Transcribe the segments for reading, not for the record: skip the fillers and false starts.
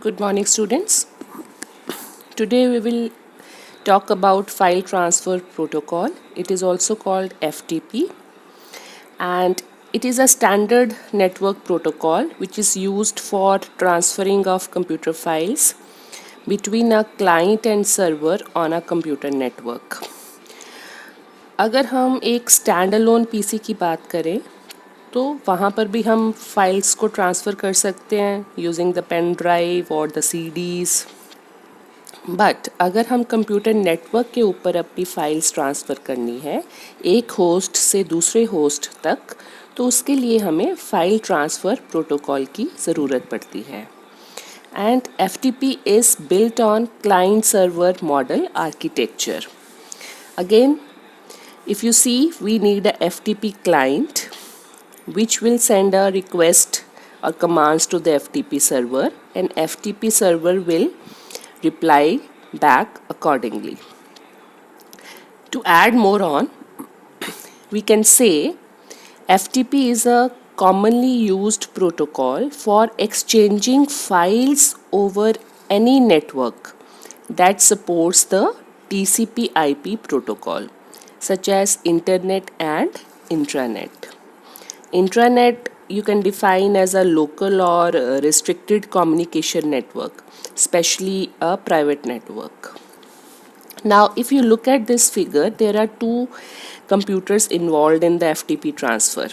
Good morning, students. Today we will talk about file transfer protocol. It is also called FTP, and it is a standard network protocol which is used for transferring of computer files between a client and server on a computer network. अगर हम एक stand alone PC की बात करें तो वहाँ पर भी हम फाइल्स को ट्रांसफ़र कर सकते हैं यूजिंग द पेन ड्राइव और द सीडीज़. बट अगर हम कंप्यूटर नेटवर्क के ऊपर अपनी फाइल्स ट्रांसफ़र करनी है एक होस्ट से दूसरे होस्ट तक, तो उसके लिए हमें फ़ाइल ट्रांसफ़र प्रोटोकॉल की ज़रूरत पड़ती है. And FTP is built on client server model architecture. Again, if you see, we need a FTP client which will send a request or commands to the FTP server, and FTP server will reply back accordingly. To add more on, we can say FTP is a commonly used protocol for exchanging files over any network that supports the TCP/IP protocol, such as Internet and Intranet. Intranet you can define as a local or restricted communication network, especially a private network. Now, if you look at this figure, there are two computers involved in the FTP transfer.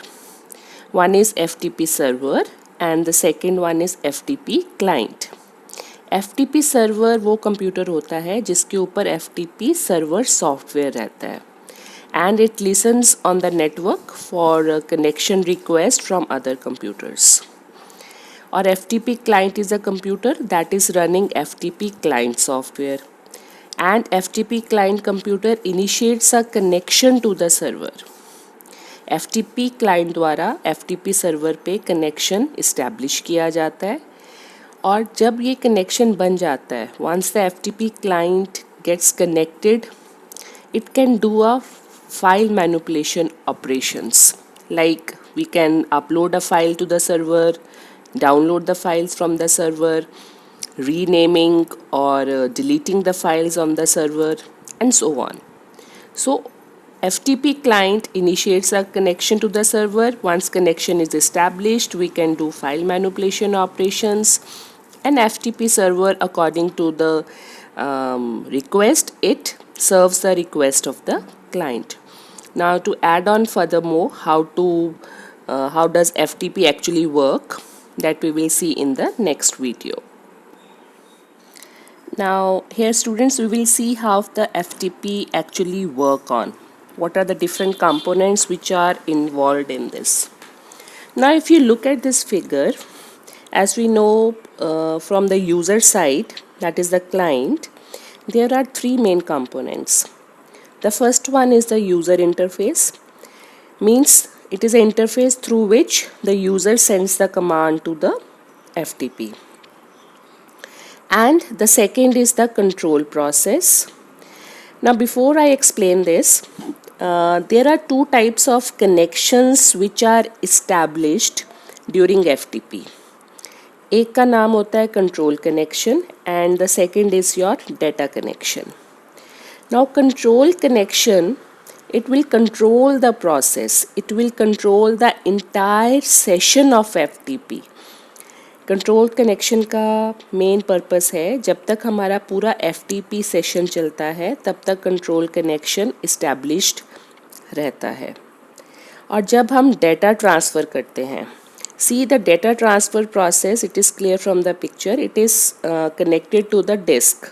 One is FTP server and the second one is FTP client. FTP server वो computer होता है जिसके ऊपर FTP server software रहता है, and it listens on the network for a connection request from other computers. Or FTP client is a computer that is running FTP client software, and FTP client computer initiates a connection to the server. FTP client द्वारा FTP server पे connection establish किया जाता है, और जब ये connection बन जाता है, once the FTP client gets connected, it can do a file manipulation operations, like we can upload a file to the server, download the files from the server, renaming or deleting the files on the server, and so on. So FTP client initiates a connection to the server. Once connection is established, we can do file manipulation operations, and FTP server, according to the request, it serves the request of the client. Now, to add on furthermore how does FTP actually work, that we will see in the next video. Now here students, we will see how the FTP actually work on. What are the different components which are involved in this? Now if you look at this figure, as we know from the user side, that is the client, there are three main components. The first one is the user interface, means it is an interface through which the user sends the command to the FTP. And the second is the control process. Now before I explain this, there are two types of connections which are established during FTP. एक का नाम होता है control connection and the second is your data connection. Now control connection, it will control the process, it will control the entire session of FTP. Control connection का main purpose है, जब तक हमारा पूरा FTP सेशन चलता है तब तक कंट्रोल कनेक्शन इस्टेब्लिश्ड रहता है. और जब हम डेटा ट्रांसफ़र करते हैं, see the data transfer process, it is clear from the picture, it is connected to the disc,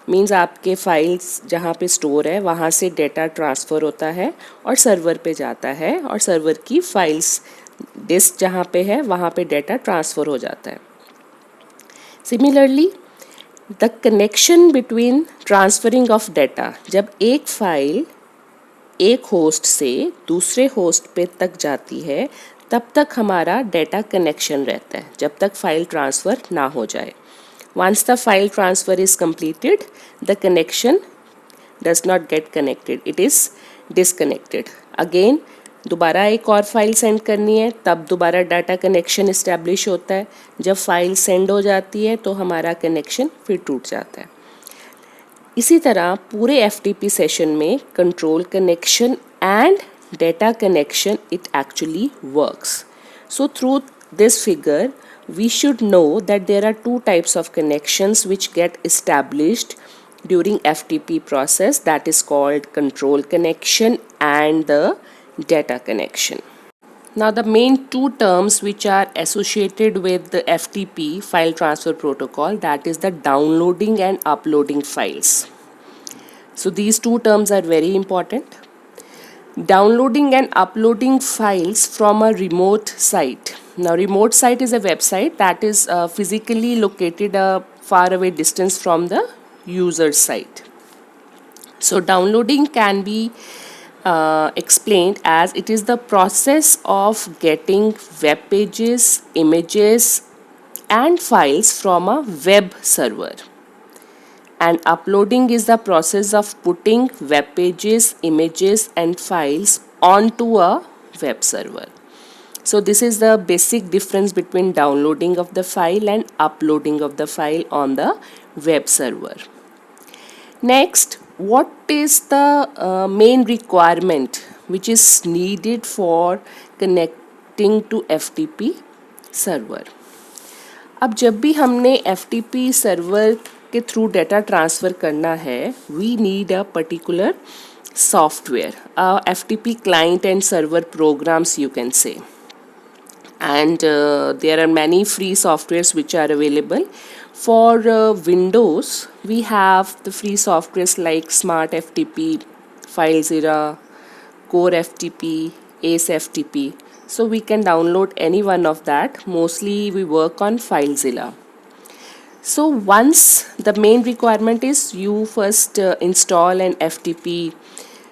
means आपके फाइल्स जहाँ पे स्टोर है वहाँ से डेटा ट्रांसफ़र होता है और सर्वर पे जाता है, और सर्वर की फाइल्स डिस्क जहाँ पे है वहाँ पे डेटा ट्रांसफ़र हो जाता है. Similarly the connection between transferring of data, जब एक फाइल एक होस्ट से दूसरे होस्ट पे तक जाती है तब तक हमारा डेटा कनेक्शन रहता है, जब तक फाइल ट्रांसफ़र ना हो जाए. Once the file transfer is completed, the connection does not get connected, it is disconnected. Again, दोबारा एक और फाइल सेंड करनी है तब दोबारा डाटा कनेक्शन इस्टेब्लिश होता है। जब फाइल सेंड हो जाती है तो हमारा कनेक्शन फिर टूट जाता है। इसी तरह पूरे FTP सेशन में control connection and data connection it actually works. So through this figure we should know that there are two types of connections which get established during FTP process, that is called control connection and the data connection. Now the main two terms which are associated with the FTP file transfer protocol, that is the downloading and uploading files. So these two terms are very important. Downloading and uploading files from a remote site. Now remote site is a website that is physically located a far away distance from the user site. So downloading can be explained as it is the process of getting web pages, images and files from a web server. And uploading is the process of putting web pages, images and files onto a web server. So this is the basic difference between downloading of the file and uploading of the file on the web server. Next, what is the main requirement which is needed for connecting to FTP server? अब जब भी हमने FTP server के through data transfer करना है, we need a particular software, FTP client and server programs you can say. And there are many free softwares which are available. For Windows, we have the free softwares like Smart FTP, FileZilla, Core FTP, Ace FTP. So we can download any one of that. Mostly we work on FileZilla. So once the main requirement is you first install an FTP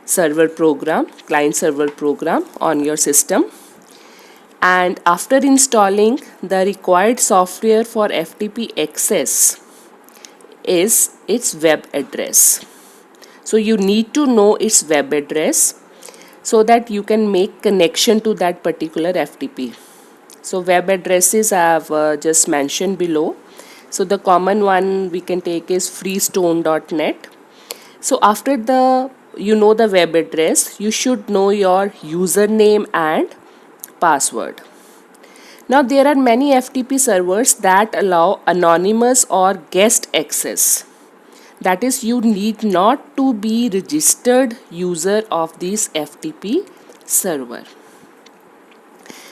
server program, client server program on your system. And after installing, the required software for FTP access is its web address. So you need to know its web address so that you can make connection to that particular FTP. So web addresses I have just mentioned below. So the common one we can take is freestone.net. So after you know the web address, you should know your username and password. Now there are many FTP servers that allow anonymous or guest access. That is, you need not to be registered user of this FTP server.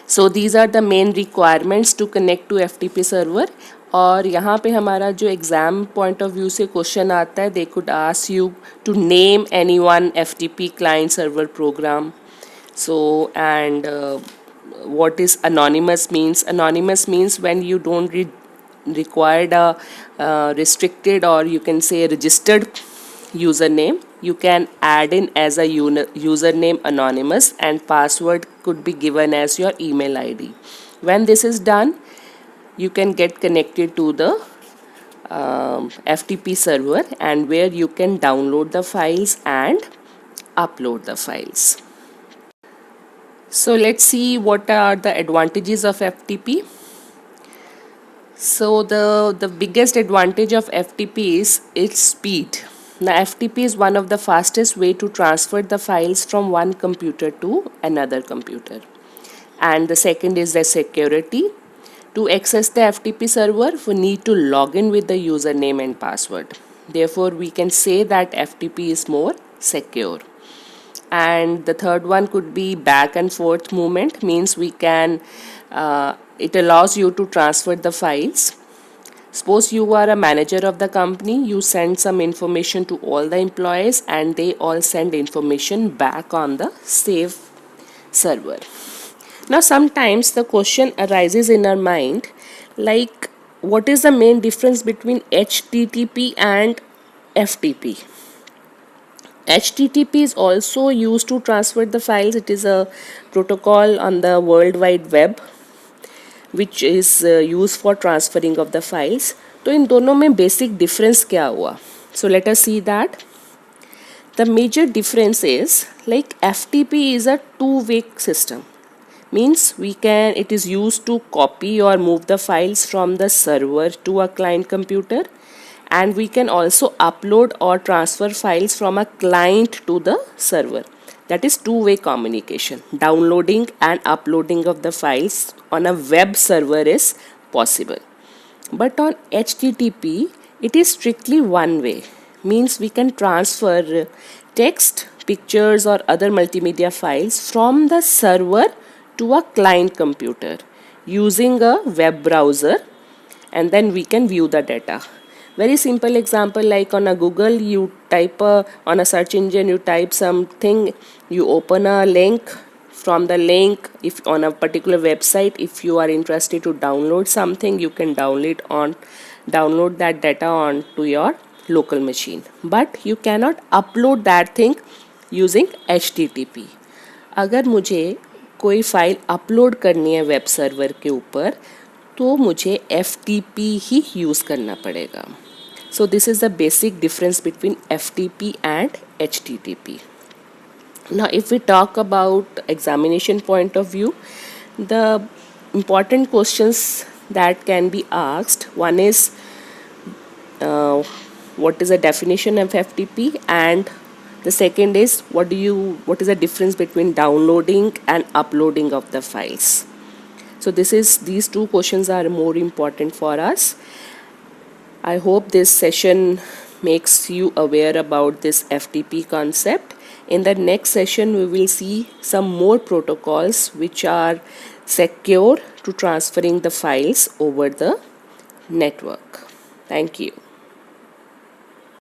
So these are the main requirements to connect to FTP server. और यहाँ पे हमारा जो exam point of view से question आता है, they could ask you to name any one FTP client server program. So and what is anonymous means? Anonymous means when you don't require a restricted or you can say registered username, you can add in as a username anonymous and password could be given as your email ID. When this is done, you can get connected to the FTP server and where you can download the files and upload the files. So let's see what are the advantages of FTP. So the biggest advantage of FTP is its speed. Now FTP is one of the fastest way to transfer the files from one computer to another computer. And the second is the security. To access the FTP server, we need to log in with the username and password. Therefore, we can say that FTP is more secure. And the third one could be back and forth movement, means we can, it allows you to transfer the files. Suppose you are a manager of the company, you send some information to all the employees and they all send information back on the same server. Now sometimes the question arises in our mind like what is the main difference between HTTP and FTP? HTTP is also used to transfer the files. It is a protocol on the World Wide Web which is used for transferring of the files. तो इन दोनों में basic difference क्या हुआ? So let us see that. The major difference is like FTP is a two-way system. Means it is used to copy or move the files from the server to a client computer, and we can also upload or transfer files from a client to the server. That is two-way communication. Downloading and uploading of the files on a web server is possible. But on HTTP, it is strictly one way. Means we can transfer text, pictures, or other multimedia files from the server to a client computer using a web browser, and then we can view the data. Very simple example, like on a Google, you type on a search engine, you type something, you open a link. From the link, if on a particular website, if you are interested to download something, you can download that data onto your local machine, but you cannot upload that thing using HTTP. अगर मुझे कोई file upload करनी है web server के ऊपर, तो मुझे FTP ही use करना पड़ेगा. So this is the basic difference between FTP and HTTP. Now if we talk about examination point of view, the important questions that can be asked, one is what is the definition of FTP, and the second is what is the difference between downloading and uploading of the files. So these two questions are more important for us. I hope this session makes you aware about this FTP concept. In the next session, we will see some more protocols which are secure to transferring the files over the network. Thank you.